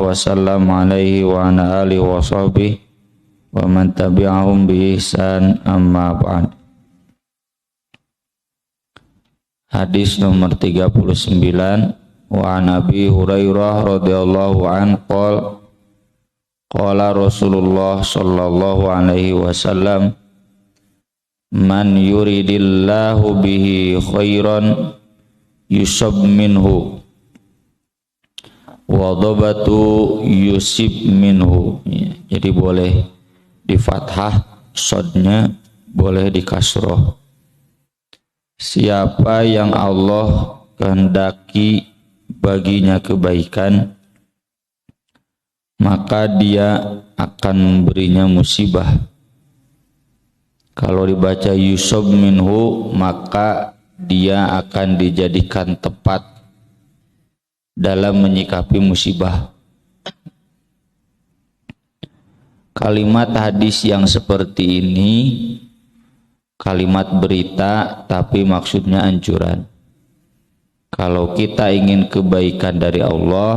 wasallam alaihi wa ala alihi wa sahbihi wa man tabi'ahum bi ihsan amma ba'd. Hadis nomor 39 wa Nabi Hurairah radhiyallahu anhu qala Rasulullah sallallahu alaihi wasallam man yuridillahu bihi khairan yusab minhu wa dhabatu yusib minhu. Jadi boleh di fathah sodnya, boleh di kasroh. Siapa yang Allah kehendaki baginya kebaikan, maka dia akan memberinya musibah. Kalau dibaca yusab minhu, maka dia akan dijadikan tepat dalam menyikapi musibah. Kalimat hadis yang seperti ini kalimat berita, tapi maksudnya anjuran. Kalau kita ingin kebaikan dari Allah,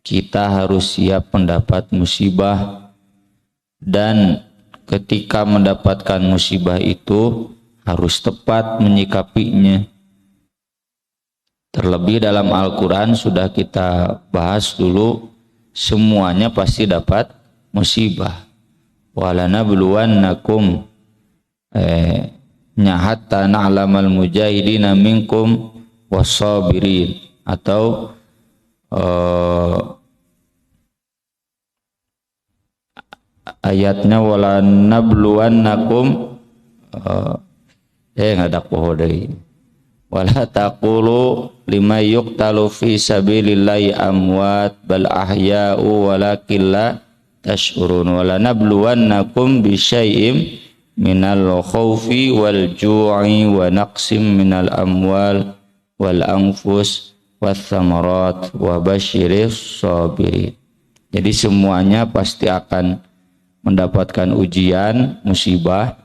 kita harus siap mendapat musibah, dan ketika mendapatkan musibah itu harus tepat menyikapinya. Terlebih dalam Al-Quran sudah kita bahas dulu, semuanya pasti dapat musibah. Walanabluwannakum hatta na'lamal mujahidina minkum wassabirin, atau ayatnya walanabluwannakum nggak ada pohon wala taqulu lima yuqtalu fi sabilillahi amwat bal ahya'u walakin la tash'urun wala nabluwannakum bisyai'im minal khawfi wal ju'i wa naqsim minal amwal wal anfus wath thamarat wa basyiris sabirin. Jadi semuanya pasti akan mendapatkan ujian, musibah,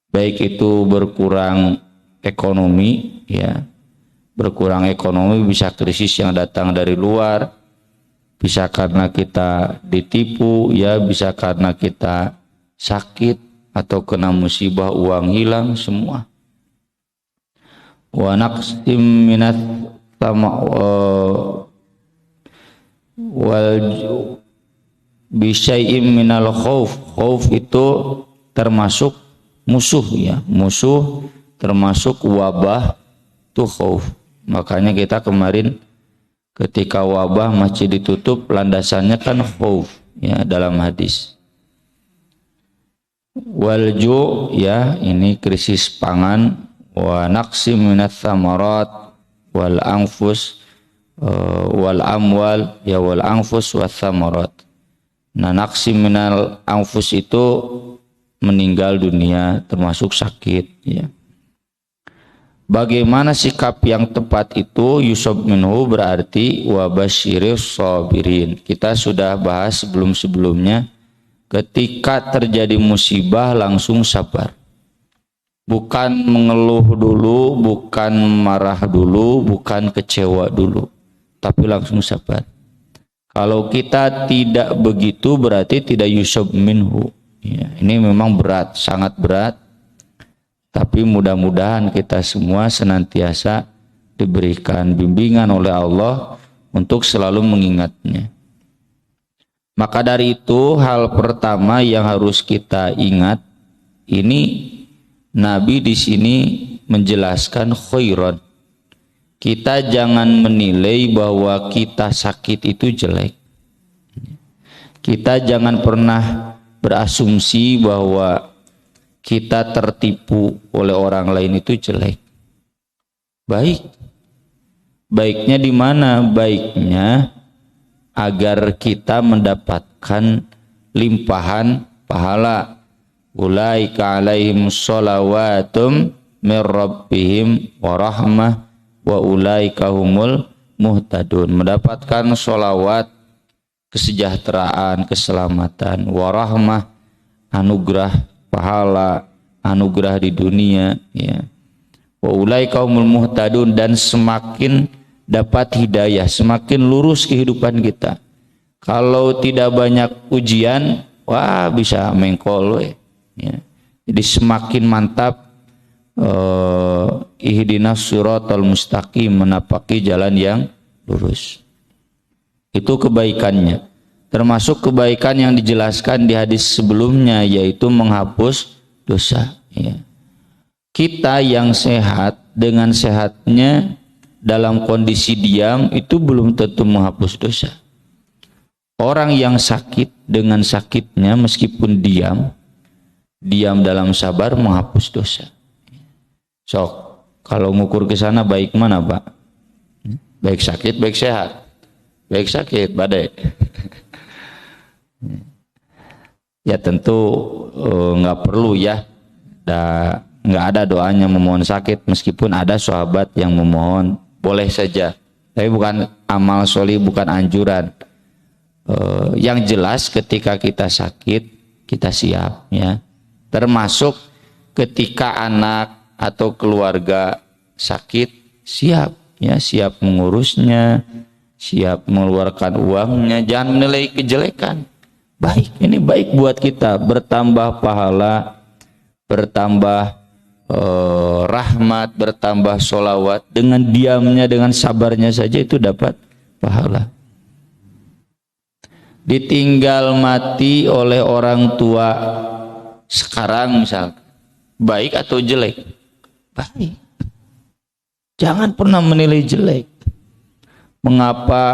baik itu berkurang ekonomi, ya, berkurang ekonomi bisa krisis yang datang dari luar, bisa karena kita ditipu, ya, bisa karena kita sakit atau kena musibah uang hilang, semua. Wa naqsim minat wal bisyai'im minal khauf. Khauf itu termasuk musuh, ya, musuh, termasuk wabah itu khauf. Makanya kita kemarin ketika wabah masih ditutup, landasannya kan khauf, ya, dalam hadis. Walju, ya, ini krisis pangan. Wa naqsim minats tsamarat wal anfus wal amwal, ya, wal anfus wath tsamarat. Nah, naqsim minal anfus itu meninggal dunia, termasuk sakit, ya. Bagaimana sikap yang tepat itu? Yusab minhu berarti wa basyiris sabirin. Kita sudah bahas sebelum-sebelumnya, ketika terjadi musibah langsung sabar. Bukan mengeluh dulu, bukan marah dulu, bukan kecewa dulu, tapi langsung sabar. Kalau kita tidak begitu berarti tidak yusab minhu, ya, ini memang berat, sangat berat. Tapi mudah-mudahan kita semua senantiasa diberikan bimbingan oleh Allah untuk selalu mengingatnya. Maka dari itu, hal pertama yang harus kita ingat, ini Nabi di sini menjelaskan khairan. Kita jangan menilai bahwa kita sakit itu jelek. Kita jangan pernah berasumsi bahwa kita tertipu oleh orang lain itu jelek. Baik. Baiknya di mana? Baiknya agar kita mendapatkan limpahan pahala. Ulaika alaihim sholawatum mir rabbihim wa rahmah wa ulaika humul muhtadun. Mendapatkan sholawat, kesejahteraan, keselamatan, wa rahmah, anugerah pahala, anugerah di dunia, ya. Wa ulaika humul muhtadun, dan semakin dapat hidayah, semakin lurus kehidupan kita. Kalau tidak banyak ujian, wah bisa mengkol we. Ya. Jadi semakin mantap ihdinas siratal mustaqim, menapaki jalan yang lurus. Itu kebaikannya. Termasuk kebaikan yang dijelaskan di hadis sebelumnya, yaitu menghapus dosa. Ya. Kita yang sehat dengan sehatnya dalam kondisi diam itu belum tentu menghapus dosa. Orang yang sakit dengan sakitnya meskipun diam dalam sabar menghapus dosa. Sok, kalau ngukur ke sana baik mana, Pak? Baik sakit, baik sehat. Baik sakit, badai. Ya tentu nggak perlu ya, nggak ada doanya memohon sakit, meskipun ada sahabat yang memohon, boleh saja. Tapi bukan amal sholih, bukan anjuran. Yang jelas ketika kita sakit kita siap ya, termasuk ketika anak atau keluarga sakit siap ya, siap mengurusnya, siap mengeluarkan uangnya, jangan menilai kejelekan. Baik, ini baik buat kita, bertambah pahala, bertambah rahmat, bertambah sholawat. Dengan diamnya, dengan sabarnya saja itu dapat pahala. Ditinggal mati oleh orang tua sekarang misal, baik atau jelek? Baik. Jangan pernah menilai jelek. Mengapa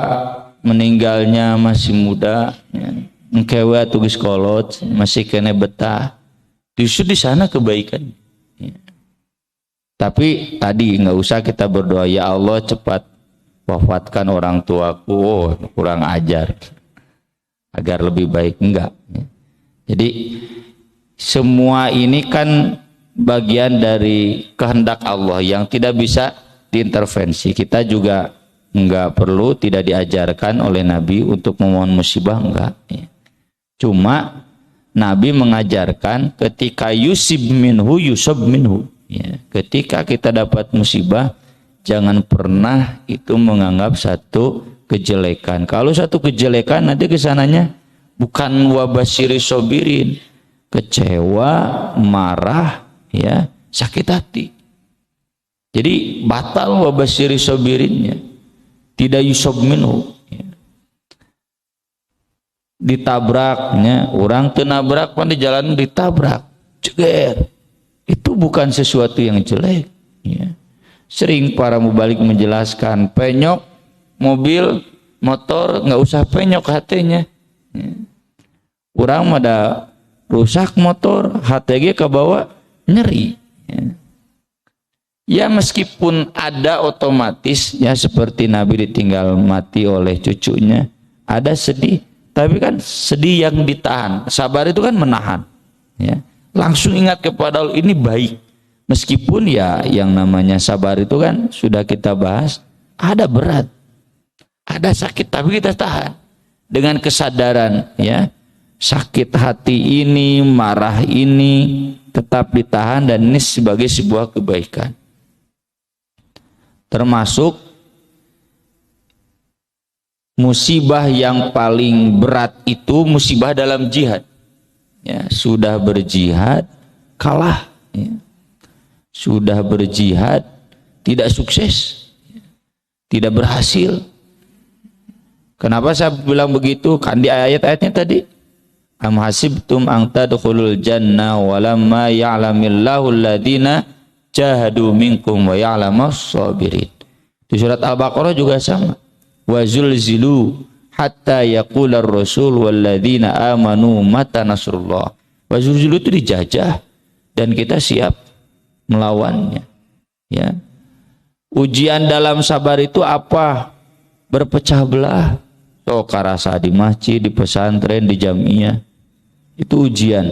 meninggalnya masih muda ya. Engkewe atuh geus kolot masih kena betah, justru di sana kebaikan ya. Tapi tadi nggak usah kita berdoa ya Allah cepat wafatkan orang tuaku, oh, kurang ajar, agar lebih baik, enggak ya. Jadi semua ini kan bagian dari kehendak Allah yang tidak bisa diintervensi. Kita juga enggak perlu, tidak diajarkan oleh Nabi untuk memohon musibah, enggak ya. Cuma Nabi mengajarkan ketika yusib minhu yusab minhu ya. Ketika kita dapat musibah, jangan pernah itu menganggap satu kejelekan. Kalau satu kejelekan nanti kesananya bukan wabashiri sobirin, kecewa, marah ya, sakit hati. Jadi batal wabashiri sobirinnya, tidak yusab minhu ya. Ditabraknya orang tenabrak pan di jalan ditabrak ceger, itu bukan sesuatu yang jelek ya. Sering para mubalik menjelaskan, penyok mobil motor nggak usah penyok hatinya ya. Orang ada rusak motor HTG ke bawah nyeri ya. Ya meskipun ada otomatis ya, seperti Nabi ditinggal mati oleh cucunya, ada sedih. Tapi kan sedih yang ditahan, sabar itu kan menahan ya. Langsung ingat kepada Allah, ini baik. Meskipun ya yang namanya sabar itu kan sudah kita bahas, ada berat, ada sakit, tapi kita tahan dengan kesadaran ya. Sakit hati ini, marah ini tetap ditahan, dan ini sebagai sebuah kebaikan. Termasuk musibah yang paling berat itu musibah dalam jihad ya. Sudah berjihad kalah ya. Sudah berjihad tidak sukses ya. Tidak berhasil. Kenapa saya bilang begitu? Kan di ayat-ayatnya tadi, am hasibtum an tadkhulul jannah walamma ya'lamillahu alladhina jahadu minkum wa ya'lamas sabirin. Di surat Al-Baqarah juga sama, wa zulzilu hatta yaqular rasul walladzina amanu mata nasrullah. Wa zulzilu itu dijajah dan kita siap melawannya ya. Ujian dalam sabar itu apa? Berpecah belah, karasa di masjid, di pesantren, di jamiah, itu ujian.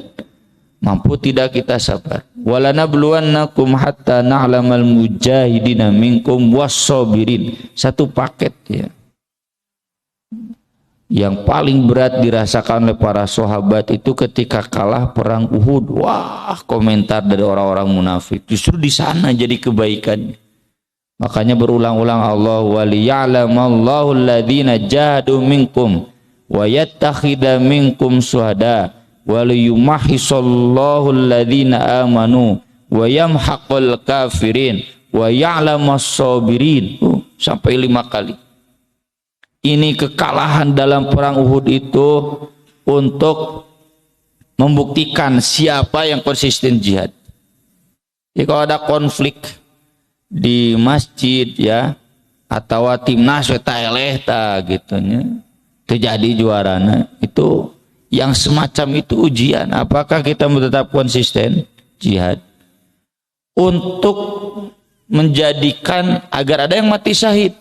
Mampu tidak kita sabar. Walanabluwannakum hatta na'lamal mujahidina minkum was-sabirin. Satu paket ya. Yang paling berat dirasakan oleh para sahabat itu ketika kalah perang Uhud. Wah, komentar dari orang-orang munafik. Justru di sana jadi kebaikan. Makanya berulang-ulang Allah waliya'lamallahu alladhina jahadu minkum wa yattakhidha minkum syuhada wa liyumahhisallahu alladhina amanu wa yamhaqal kafirin wa ya'lamas sabirin. Sampai 5 kali. Ini kekalahan dalam perang Uhud itu untuk membuktikan siapa yang konsisten jihad. Jadi kalau ada konflik di masjid ya atau timnas ta gitu nya terjadi juarana, itu yang semacam itu ujian apakah kita tetap konsisten jihad untuk menjadikan agar ada yang mati syahid.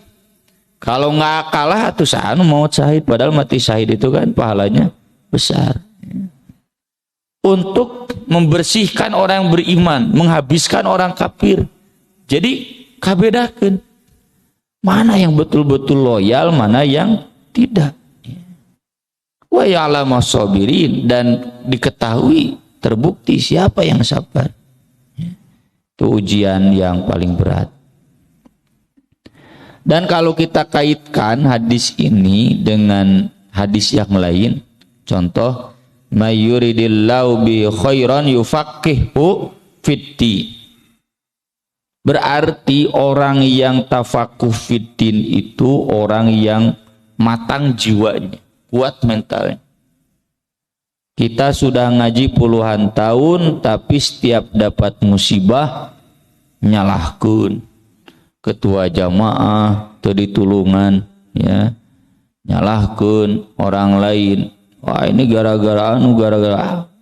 Kalau nggak kalah tuh sanu mau syahid, padahal mati syahid itu kan pahalanya besar. Untuk membersihkan orang yang beriman, menghabiskan orang kafir. Jadi kabedakan mana yang betul-betul loyal, mana yang tidak. Wa ya'lamas sabirin, dan diketahui terbukti siapa yang sabar. Itu ujian yang paling berat. Dan kalau kita kaitkan hadis ini dengan hadis yang lain, contoh mayyuridillahu bi khairan yufaqihu fiddin. Berarti orang yang tafakuh fiddin itu orang yang matang jiwanya, kuat mentalnya. Kita sudah ngaji puluhan tahun, tapi setiap dapat musibah nyalahkan ketua jamaah, tadi tulungan, ya, nyalahkan orang lain. Wah ini gara-gara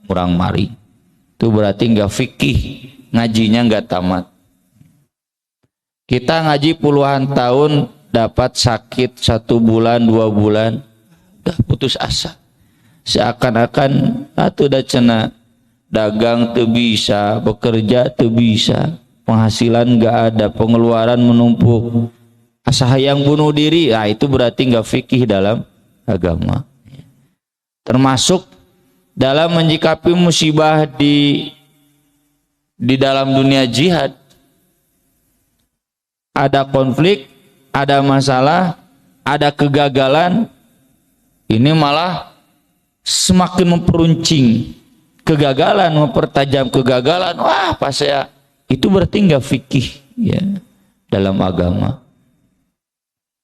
orang mari. Itu berarti nggak fikih, ngajinya nggak tamat. Kita ngaji puluhan tahun, dapat sakit 1 bulan 2 bulan, udah putus asa. Seakan-akan atuh da cenah dagang teu bisa, bekerja teu bisa, penghasilan nggak ada, pengeluaran menumpuk, asa hayang bunuh diri. Nah, itu berarti nggak fikih dalam agama. Termasuk dalam menyikapi musibah di dalam dunia jihad. Ada konflik, ada masalah, ada kegagalan, ini malah semakin memperuncing kegagalan, mempertajam kegagalan. Wah, pas saya itu berarti nggak fikih ya dalam agama.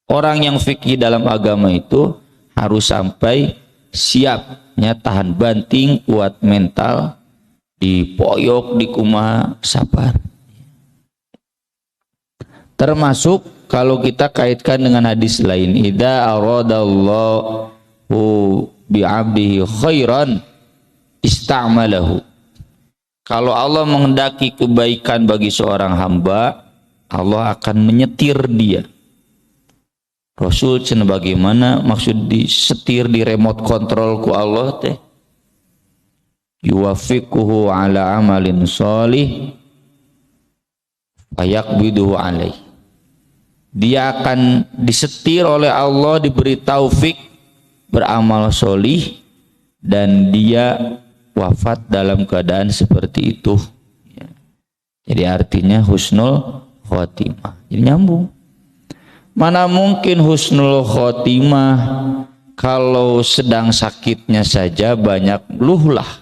Orang yang fikih dalam agama itu harus sampai siapnya tahan banting, kuat mental, dipoyok, di kumaha, sabar. Termasuk kalau kita kaitkan dengan hadis lain, idza aradallahu bi'abdihi khairan ista'malahu. Kalau Allah menghendaki kebaikan bagi seorang hamba, Allah akan menyetir dia. Rasul cenah bagaimana maksud disetir, di remote control ku Allah teh? Yuwafiquhu ala amalin sholih fayaqbiduhu alaih. Dia akan disetir oleh Allah, diberi taufik beramal solih, dan dia wafat dalam keadaan seperti itu. Jadi artinya husnul khotimah. Jadi nyambung. Mana mungkin husnul khotimah kalau sedang sakitnya saja banyak luhlah.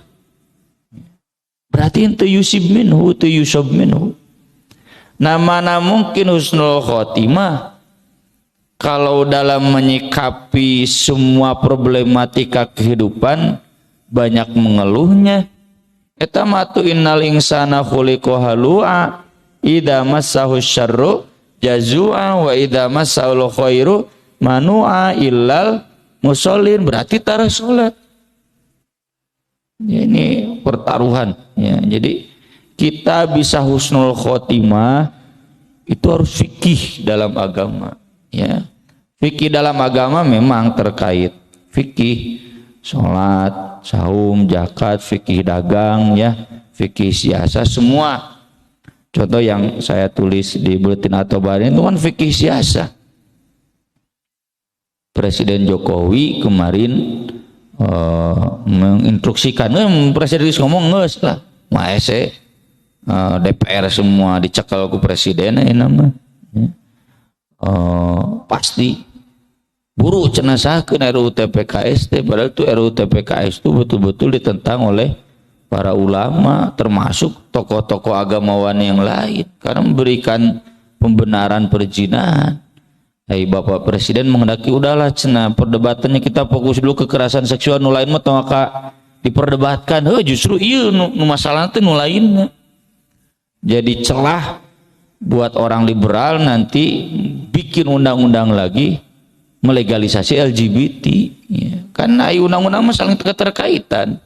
Berarti itu yusib minhu, itu yusab minhu. Nah, mana mungkin husnul khotimah kalau dalam menyikapi semua problematika kehidupan banyak mengeluhnya. Eta matu innal insana khuliqa halu'a idza massahu syarru jazua wa idza massahu khairu manu'a illal musallin. Berarti tarah salat. Ya, ini pertaruhan ya. Jadi kita bisa husnul khotimah itu harus fikih dalam agama ya. Fikih dalam agama memang terkait fikih sholat, saum, zakat, fikih dagang ya, fikih siasa, semua. Contoh yang saya tulis di Buletin At-Tabarani itu kan fikih siasa. Presiden Jokowi kemarin menginstruksikan, Presiden ngomong nges lah, maese DPR semua dicekal ke presiden, nama pasti buru cenah sahkeun RUU TPKS teh, padahal itu RUU TPKS itu betul-betul ditentang oleh para ulama termasuk tokoh-tokoh agamawan yang lain karena memberikan pembenaran perzinahan. Hai Bapak Presiden menghendaki udahlah cenah perdebatannya kita fokus dulu kekerasan seksual, nu lain mah maka diperdebatkan. Justru iya nu masalah teh nu lainnya. Jadi celah buat orang liberal nanti bikin undang-undang lagi melegalisasi LGBT ya. Karena undang-undang saling keterkaitan,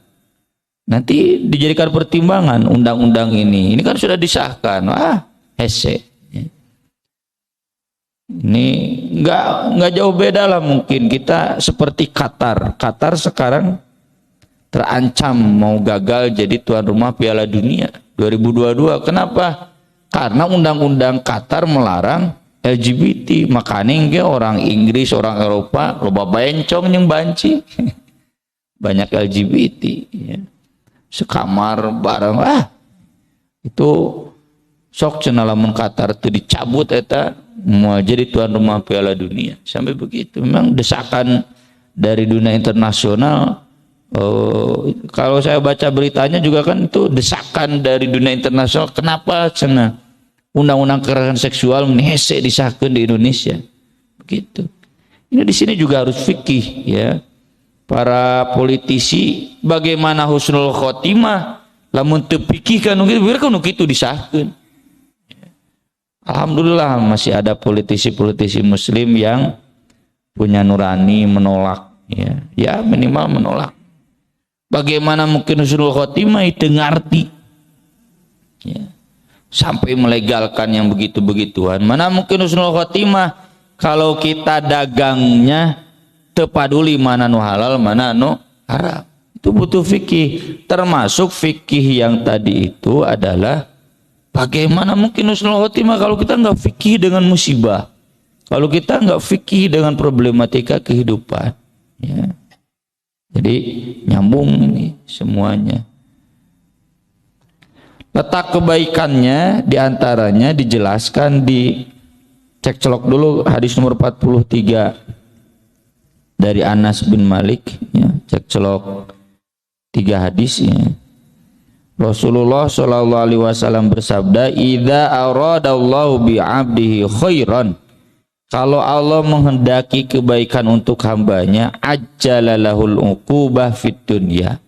nanti dijadikan pertimbangan undang-undang ini kan sudah disahkan, hese ya. Ini nggak jauh beda lah, mungkin kita seperti Qatar sekarang terancam mau gagal jadi tuan rumah Piala Dunia 2022. Kenapa? Karena undang-undang Qatar melarang LGBT, makanya orang Inggris, orang Eropa loba bencong yang banci banyak LGBT ya. Sekamar bareng itu sok cenah lamun Qatar itu dicabut eta mau jadi tuan rumah Piala Dunia sampai begitu. Memang desakan dari dunia internasional. Kalau saya baca beritanya juga kan itu desakan dari dunia internasional, kenapa cenah undang-undang kekerasan seksual hese disahkan di Indonesia begitu. Ini di sini juga harus fikih ya, para politisi bagaimana husnul khotimah lamun teu fikih kan kitu disahkan. Alhamdulillah masih ada politisi-politisi muslim yang punya nurani menolak ya minimal menolak. Bagaimana mungkin husnul khotimah itu ngerti ya, sampai melegalkan yang begitu-begituan. Mana mungkin husnul khotimah kalau kita dagangnya tepaduli mana nu halal mana nu haram. Itu butuh fikih. Termasuk fikih yang tadi itu adalah bagaimana mungkin husnul khotimah kalau kita nggak fikih dengan musibah, kalau kita nggak fikih dengan problematika kehidupan ya. Jadi nyambung ini semuanya. Letak kebaikannya diantaranya dijelaskan di cek celok dulu hadis nomor 43 dari Anas bin Malik ya, cek celok 3 hadis ya. Rasulullah Shallallahu Alaihi Wasallam bersabda, "Idza aradallahu bi 'abdihi khairan." Kalau Allah menghendaki kebaikan untuk hambanya, ajjalalahul uqubah fid dunya.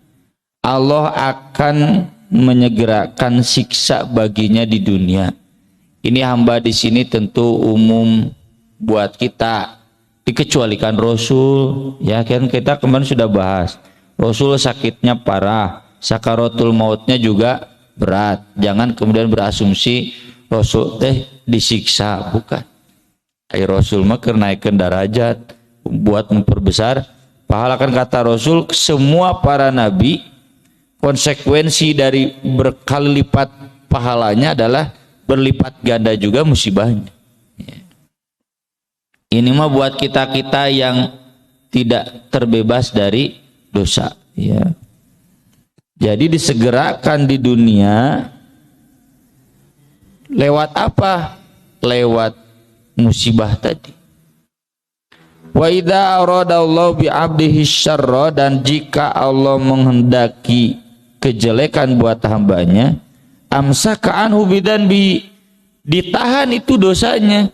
Allah akan menyegerakan siksa baginya di dunia. Ini hamba di sini tentu umum buat kita, dikecualikan Rasul. Ya kan kita kemarin sudah bahas. Rasul sakitnya parah, sakaratul mautnya juga berat. Jangan kemudian berasumsi Rasul teh disiksa, bukan. Rasul mah kenaikkan derajat buat memperbesar pahala. Kan kata Rasul, semua para nabi konsekuensi dari berkali lipat pahalanya adalah berlipat ganda juga musibahnya. Ini mah buat kita-kita yang tidak terbebas dari dosa ya. Jadi disegerakan di dunia lewat apa? Lewat musibah tadi. Wa idza aradallahu bi 'abdihi syarra, dan jika Allah menghendaki kejelekan buat hambanya, amsaka anhu bidanbi, ditahan itu dosanya.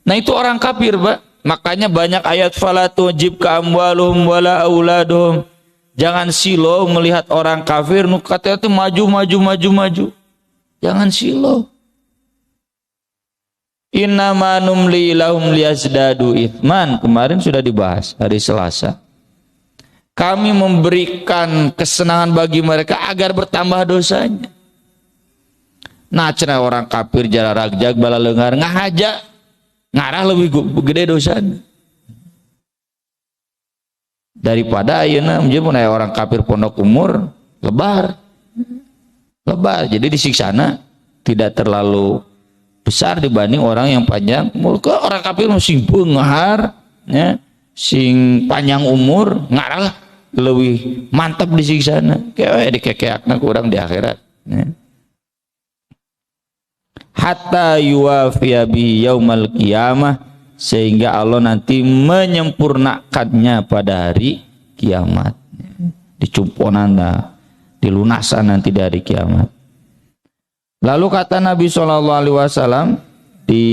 Nah itu orang kafir, Pak. Makanya banyak ayat fala tujibka amwaluhum wala auladuhum. Jangan silau melihat orang kafir nu katanya itu maju. Jangan silau. Innama numli lahum liyazdadu ithman, kemarin sudah dibahas hari Selasa. Kami memberikan kesenangan bagi mereka agar bertambah dosanya. Nah cenah orang kafir jara ragjag bala leungar ngahaja ngarah lebih gede dosanya daripada ayeuna menjadi orang kafir pondok umur lebar. Jadi disiksana tidak terlalu besar dibanding orang yang panjang umur. Orang kafir masih benghar ya, sing panjang umur ngarah lebih mantap disiksana kayak dikekeakna kurang di akhirat ya. Hatta yuwafiya bihi yaumal qiyamah, sehingga Allah nanti menyempurnakannya pada hari kiamat. Dicumponan, dilunasan nanti dari kiamat. Lalu kata Nabi SAW di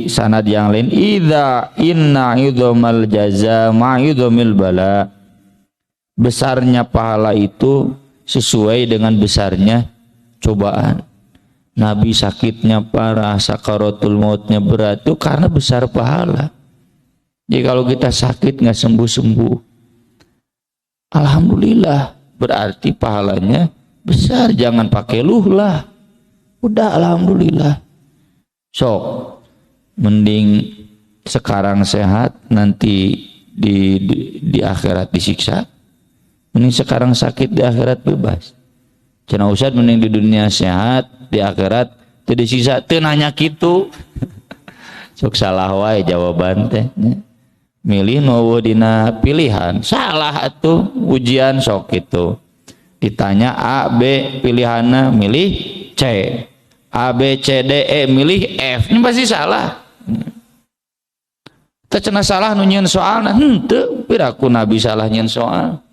sanad yang lain, idza inna idzamal jaza ma'idhamil bala. Besarnya pahala itu sesuai dengan besarnya cobaan. Nabi sakitnya parah, sakaratul mautnya berat itu karena besar pahala. Jadi kalau kita sakit nggak sembuh-sembuh, alhamdulillah, berarti pahalanya besar. Jangan pakai lah, udah alhamdulillah. Sok, mending sekarang sehat, nanti di akhirat disiksa. Mending sekarang sakit, di akhirat bebas. Cenah Ustaz mending di dunia sehat, di akhirat tidak sisa teu nanya kitu. Sok salah wae jawaban teh. Milih nu dina pilihan. Salah atuh ujian sok kitu. Ditanya A, B pilihanna milih C. A, B, C, D, E milih F. Ini pasti salah. Teu cenah salah nu nyieun soalna. Henteu, piraku Nabi salah nyieun soal.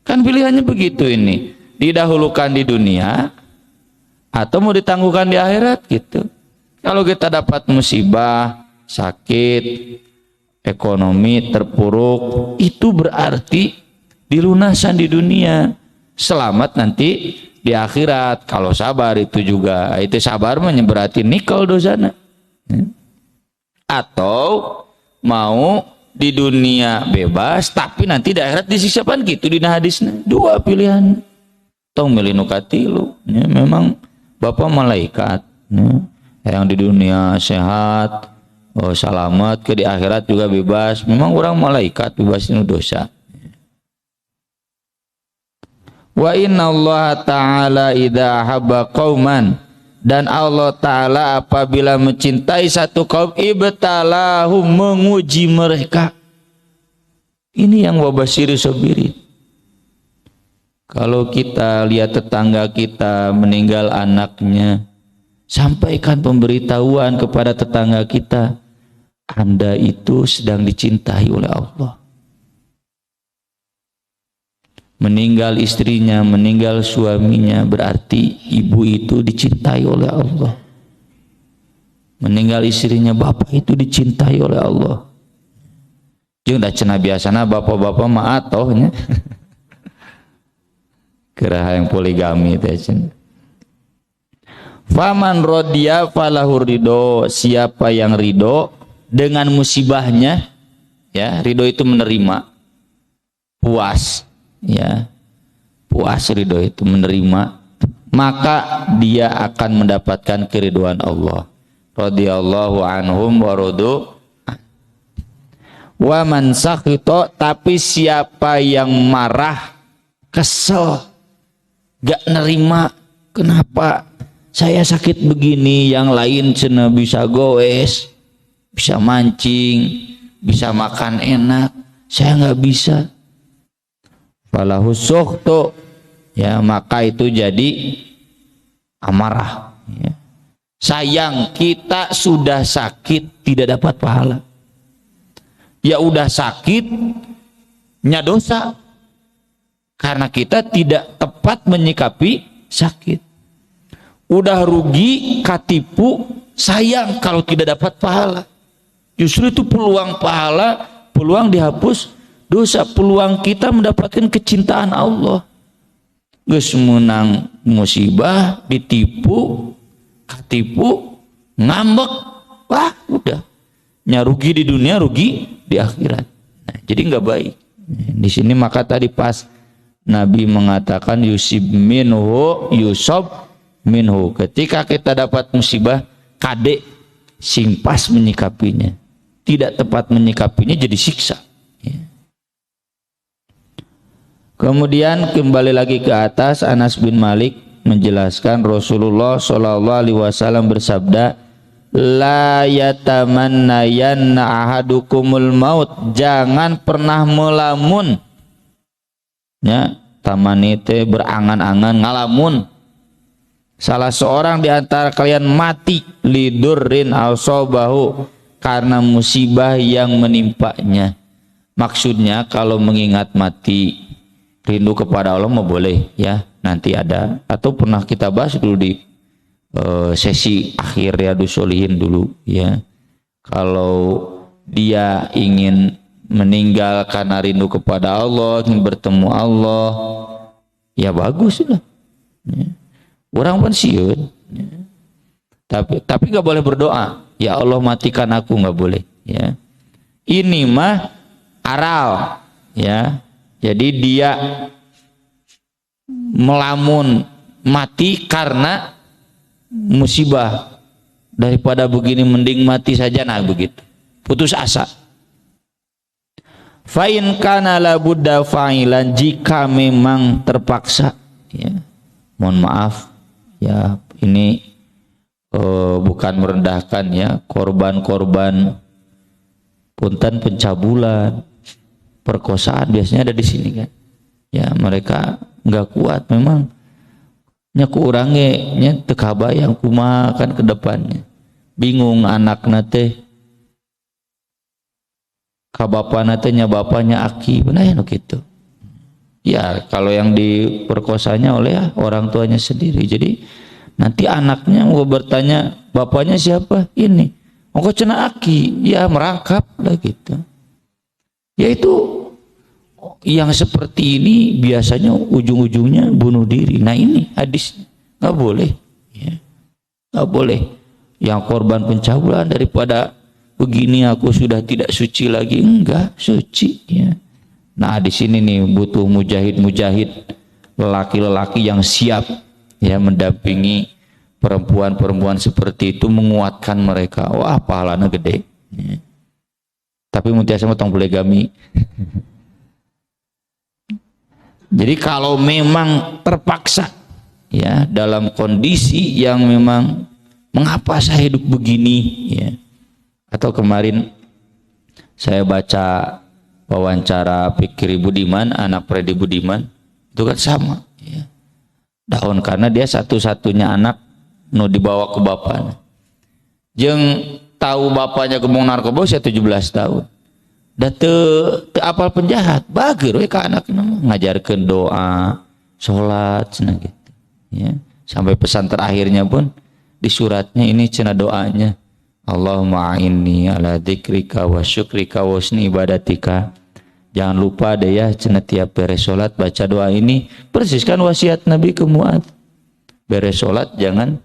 Kan pilihannya begitu ini. Didahulukan di dunia atau mau ditangguhkan di akhirat gitu. Kalau kita dapat musibah, sakit, ekonomi terpuruk, itu berarti dilunasan di dunia, selamat nanti di akhirat. Kalau sabar itu juga, itu sabar berarti nikel dosana. Atau mau di dunia bebas tapi nanti di akhirat disiksapan gitu di hadisnya. Dua pilihan. Tong milih nukatilu, ya, memang Bapak malaikat, ya, yang di dunia sehat, selamat, ke di akhirat juga bebas. Memang orang malaikat bebas dari dosa. Wa inna Allah Ta'ala idha habba qauman, dan Allah Ta'ala apabila mencintai satu kaum, ibtalahum, menguji mereka. Ini yang wabashiri sabirin. Kalau kita lihat tetangga kita meninggal anaknya, sampaikan pemberitahuan kepada tetangga kita, Anda itu sedang dicintai oleh Allah. Meninggal istrinya, meninggal suaminya, berarti ibu itu dicintai oleh Allah. Meninggal istrinya, bapak itu dicintai oleh Allah. Jeung da cenah biasana bapak-bapak mah atohnya. Kira yang poligami teh. Faman rodiya falahu ridho, siapa yang ridho dengan musibahnya, ya, ridho itu menerima, puas, ya, puas, ridho itu menerima, maka dia akan mendapatkan keridhaan Allah. Radhiyallahu anhum wa radu. Wa man sakhita, tapi siapa yang marah, kesel, gak nerima, kenapa saya sakit begini, yang lain cenah bisa goes, bisa mancing, bisa makan enak, saya nggak bisa. Falahu sukhtu, ya, maka itu jadi amarah, ya. Sayang, kita sudah sakit tidak dapat pahala. Ya udah sakit, nya dosa. Karena kita tidak tepat menyikapi sakit. Udah rugi, katipu, sayang kalau tidak dapat pahala. Justru itu peluang pahala, peluang dihapus dosa, peluang kita mendapatkan kecintaan Allah. Geus menang musibah, ditipu, katipu, ngambek, wah udah. Nya rugi di dunia, rugi di akhirat. Nah, jadi nggak baik. Di sini maka tadi pas Nabi mengatakan yusib minhu yusab minhu, ketika kita dapat musibah kade sing pas menyikapinya, tidak tepat menyikapinya jadi siksa, ya. Kemudian kembali lagi ke atas, Anas bin Malik menjelaskan Rasulullah SAW bersabda, la yatamannayanna ahadukumul maut, jangan pernah melamun, ya, tamanite berangan-angan, ngalamun, salah seorang di antara kalian mati lidurrin asobahu, karena musibah yang menimpanya. Maksudnya kalau mengingat mati, rindu kepada Allah mau boleh ya, nanti ada, atau pernah kita bahas dulu di sesi akhir Riyadhus Shalihin dulu ya. Kalau dia ingin meninggal karena rindu kepada Allah, ingin bertemu Allah, ya bagus lah ya. Orang pensiun ya. Tapi nggak boleh berdoa ya Allah matikan aku, nggak boleh ya. Ini mah aral ya, jadi dia melamun mati karena musibah, daripada begini mending mati saja, nah begitu, putus asa. Fa'in kana la budda fa'ilan, jika memang terpaksa ya, mohon maaf ya, ini bukan merendahkan ya, korban-korban punten pencabulan, perkosaan biasanya ada di sini kan ya, mereka nggak kuat memang nya kurangnya nya teu kabayang kumaha kan ke depannya, bingung anakna teh ka bapana teh nya bapanya aki benar ya gitu ya. Kalau yang diperkosanya oleh orang tuanya sendiri, jadi nanti anaknya mau bertanya bapaknya siapa, ini engkau cenah aki ya, merangkap lah gitu. Yaitu yang seperti ini biasanya ujung-ujungnya bunuh diri. Nah ini hadisnya nggak boleh ya, nggak boleh. Yang korban pencabulan daripada begini aku sudah tidak suci lagi, enggak suci ya. Nah di sini nih butuh mujahid-mujahid, lelaki-lelaki yang siap ya mendampingi perempuan-perempuan seperti itu, menguatkan mereka. Wah pahalanya gede ya. Tapi mutiasa mah tong poligami. Jadi kalau memang terpaksa ya, dalam kondisi yang memang mengapa saya hidup begini ya. Atau kemarin saya baca wawancara Fikri Budiman, anak Freddy Budiman, itu kan sama ya. Daun karena dia satu-satunya anak nu dibawa ke bapaknya. Jeung tahu bapaknya gemong narkoba usia 17 tahun. Da teu apal penjahat, bageur we ka anakna ngajarkeun doa, salat cenah gitu ya. Sampai pesan terakhirnya pun di suratnya ini cenah doanya, Allahumma a'inni ala dzikrika wa syukrika wa husni ibadatika. Jangan lupa deh ya cenah tiap beres salat baca doa ini, persis kan wasiat Nabi ke Mu'adz. Beres salat jangan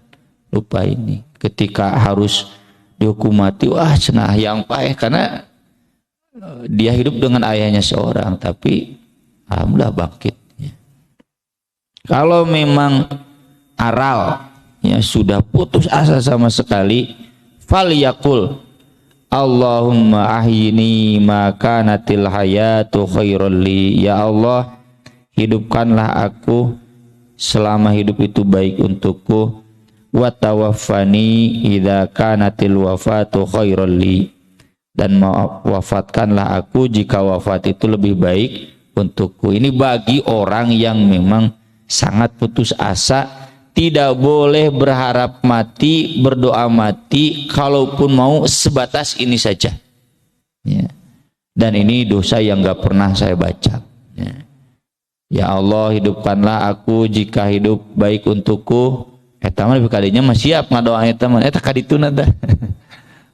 lupa ini. Ketika harus dihukum mati, wah cenah yang paeh karena dia hidup dengan ayahnya seorang, tapi alhamdulillah bangkit ya. Kalau memang aral ya, sudah putus asa sama sekali, falyaqul Allahumma ahyini ma kanatil hayatu khairul li, ya Allah hidupkanlah aku selama hidup itu baik untukku, wa tawaffani idza kanatil wafatu khairul li, dan wafatkanlah aku jika wafat itu lebih baik untukku. Ini bagi orang yang memang sangat putus asa, tidak boleh berharap mati, berdoa mati, kalaupun mau sebatas ini saja ya. Dan ini dosa yang gak pernah saya baca ya. Ya Allah hidupkanlah aku jika hidup baik untukku, eta mah kadinya mah siap ngadoa eta mah eta kadituna tah.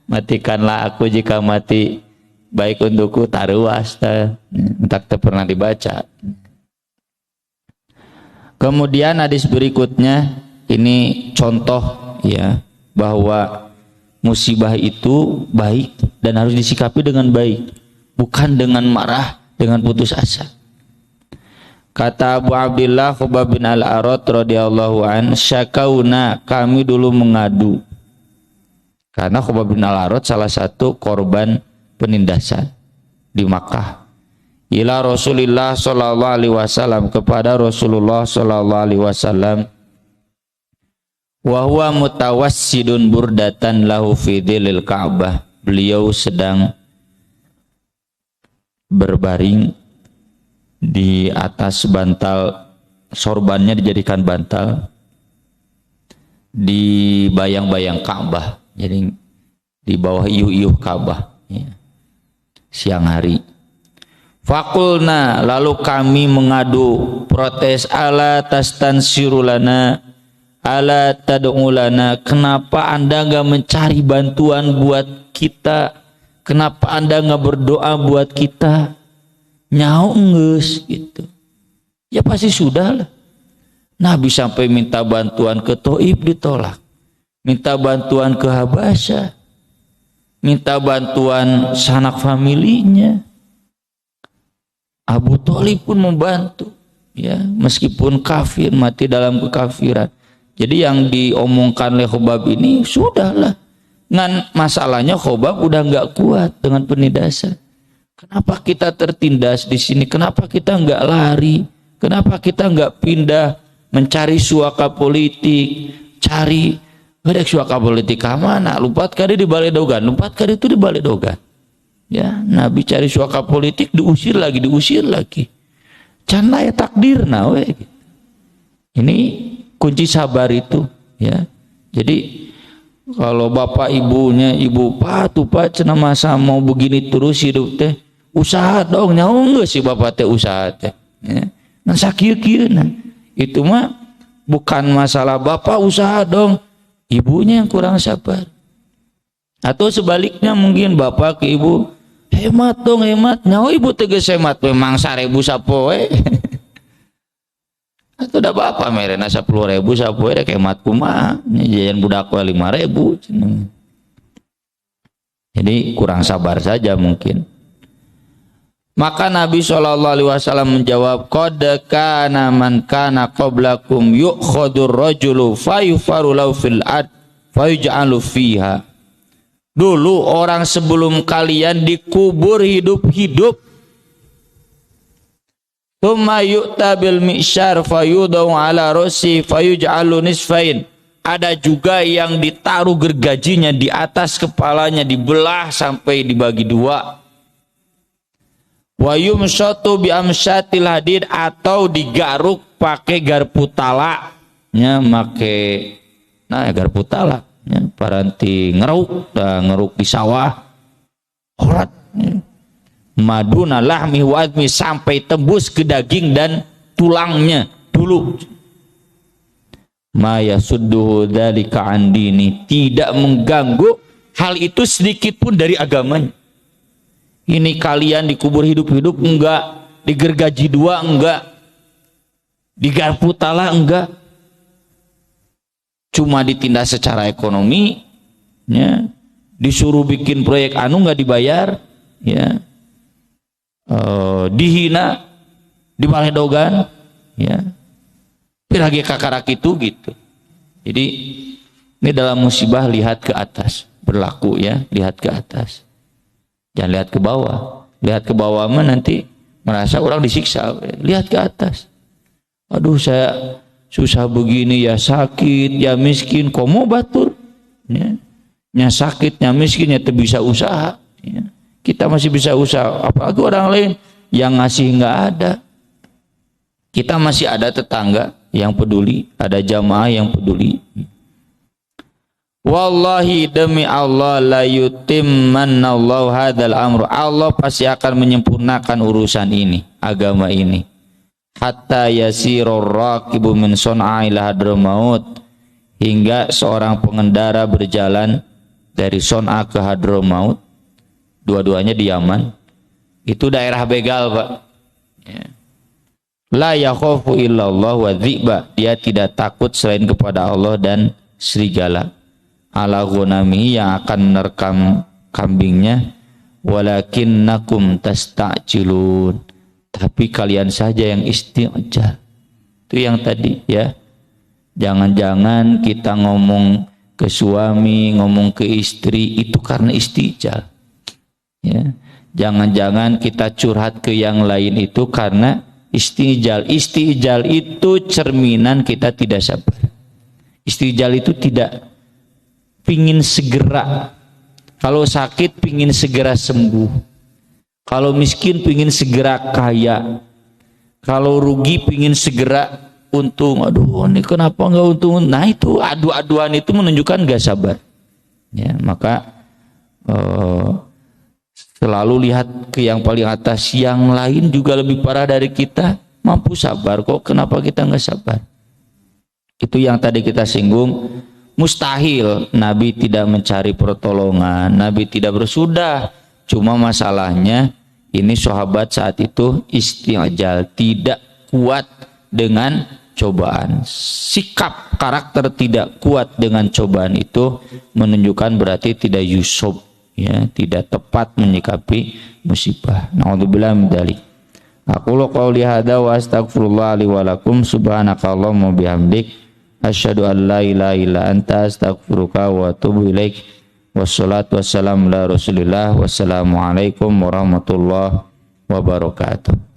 Matikanlah aku jika mati baik untukku, taruas entak teu pernah dibaca. Kemudian hadis berikutnya ini contoh ya, bahwa musibah itu baik dan harus disikapi dengan baik, bukan dengan marah, dengan putus asa. Kata Abu Abdillah Khubab bin Al-Arad radhiyallahu an, syakauna, kami dulu mengadu. Karena Khubab bin Al-Arad salah satu korban penindasan di Makkah. Ila Rasulillah sallallahu alaihi wasallam, kepada Rasulullah sallallahu alaihi wasallam, wa huwa mutawassidun burdatan lahu fi dhillil Ka'bah. Beliau sedang berbaring di atas bantal, sorbannya dijadikan bantal di bayang-bayang Ka'bah. Jadi di bawah iuh-iuh Ka'bah, ya. Siang hari. Fakulna, lalu kami mengadu protes, ala tastansirulana, ala tad'ulana, kenapa anda nggak mencari bantuan buat kita, kenapa anda nggak berdoa buat kita? Nyau nges gitu. Ya pasti sudah lah. Nabi sampai minta bantuan ke Thaif ditolak, minta bantuan ke Habasyah, minta bantuan sanak familinya. Abu Thalib pun membantu, ya, meskipun kafir, mati dalam kekafiran. Jadi yang diomongkan oleh Khobab ini sudahlah. Ngan masalahnya Khobab udah nggak kuat dengan penindasan. Kenapa kita tertindas di sini? Kenapa kita nggak lari? Kenapa kita nggak pindah mencari suaka politik? Cari ada suaka politik mana? Lumpat kali di Balai Dogan, lumpat kali itu di Balai Dogan. Ya, Nabi cari suaka politik, diusir lagi. Can ya takdir nawe. Ini kunci sabar itu, ya. Jadi kalau bapak ibunya, ibu pak cenah masa mau begini terus hidup teh, usaha dong, nyaho enggak sih bapak teh usaha teh. Ya. Nah sakieu-kieu nah. Itu mah bukan masalah bapak usaha dong, ibunya yang kurang sabar. Atau sebaliknya mungkin bapak ke ibu, hemat dong, hemat. Nyawa ibu tegas hemat, memang 1.000 sapoe. Atau udah apa merena 10.000 sapoe dek hemat kumaha. Jajan budak 5.000. Jadi kurang sabar saja mungkin. Maka Nabi SAW menjawab, qad kana man kana qablakum yu'khadur rajulu fayufaru lahu fil ard fayuj'alu fiha. Dulu orang sebelum kalian dikubur hidup-hidup. Tsumma yu'ta bil mi'syar fayudau ala rasi fayuj'alu nisfain. Ada juga yang ditaruh gergajinya di atas kepalanya, dibelah sampai dibagi dua. Wa yumshatu bi amsyatil hadid, atau digaruk pakai garpu tala. Ya, make garpu tala. Ya, paranti ngeruk di sawah horat, ya. Maduna lahmi wa admi, sampai tembus ke daging dan tulangnya dulu. Ma yasudduhu dzalika an dini, tidak mengganggu hal itu sedikit pun dari agamanya. Ini kalian dikubur hidup-hidup enggak, digergaji dua enggak, digarpu tala enggak. Cuma ditindas secara ekonomi, ya, disuruh bikin proyek anu nggak dibayar, ya, dihina di Balai Dogan, ya, piragi kakarak itu gitu. Jadi ini dalam musibah lihat ke atas, berlaku ya, lihat ke atas, jangan lihat ke bawah. Lihat ke bawah mah nanti merasa orang disiksa. Lihat ke atas, aduh saya susah begini, ya sakit, ya miskin, komo batur, ya sakit, ya miskin, ya bisa usaha, ya. Kita masih bisa usaha, apalagi orang lain yang ngasih nggak ada. Kita masih ada tetangga yang peduli, ada jamaah yang peduli. Wallahi, demi Allah, la yutimmannallahu hadzal amru, Allah pasti akan menyempurnakan urusan ini, agama ini. Hatta yasirur raqibu min Son'a ila Hadramaut, hingga seorang pengendara berjalan dari Son'a ke Hadramaut, dua-duanya di Yaman. Itu daerah begal, Pak, ya. La yakhafu illallah wa dhi'ba, dia tidak takut selain kepada Allah dan serigala. Ala ghanami, yang akan menerkam kambingnya. Walakinnakum tasta'jilun, tapi kalian saja yang isti'jal. Itu yang tadi, ya. Jangan-jangan kita ngomong ke suami, ngomong ke istri itu karena istijal, ya. Jangan-jangan kita curhat ke yang lain itu karena istijal. Istijal itu cerminan kita tidak sabar. Istijal itu tidak pingin segera, kalau sakit pingin segera sembuh, kalau miskin pingin segera kaya, kalau rugi pingin segera untung. Aduh, ini kenapa nggak untung? Nah itu adu-aduan itu menunjukkan gak sabar, ya. Maka selalu lihat ke yang paling atas, yang lain juga lebih parah dari kita, mampu sabar kok, kenapa kita nggak sabar? Itu yang tadi kita singgung. Mustahil Nabi tidak mencari pertolongan, Nabi tidak bersudah. Cuma masalahnya ini sahabat saat itu isti'jal, tidak kuat dengan cobaan. Sikap karakter tidak kuat dengan cobaan itu menunjukkan berarti tidak yusuf, ya, tidak tepat menyikapi musibah. Na'udzubillah min dzalik. Aqulu qouli hadza wa astaghfirullah li wa lakum, subhanakallahumma bihamdik, asyhadu an la ilaha illa anta, astaghfiruka wa atubu ilaik. Wassalatu wassalamu ala Rasulillah. Wassalamualaikum warahmatullahi wabarakatuh.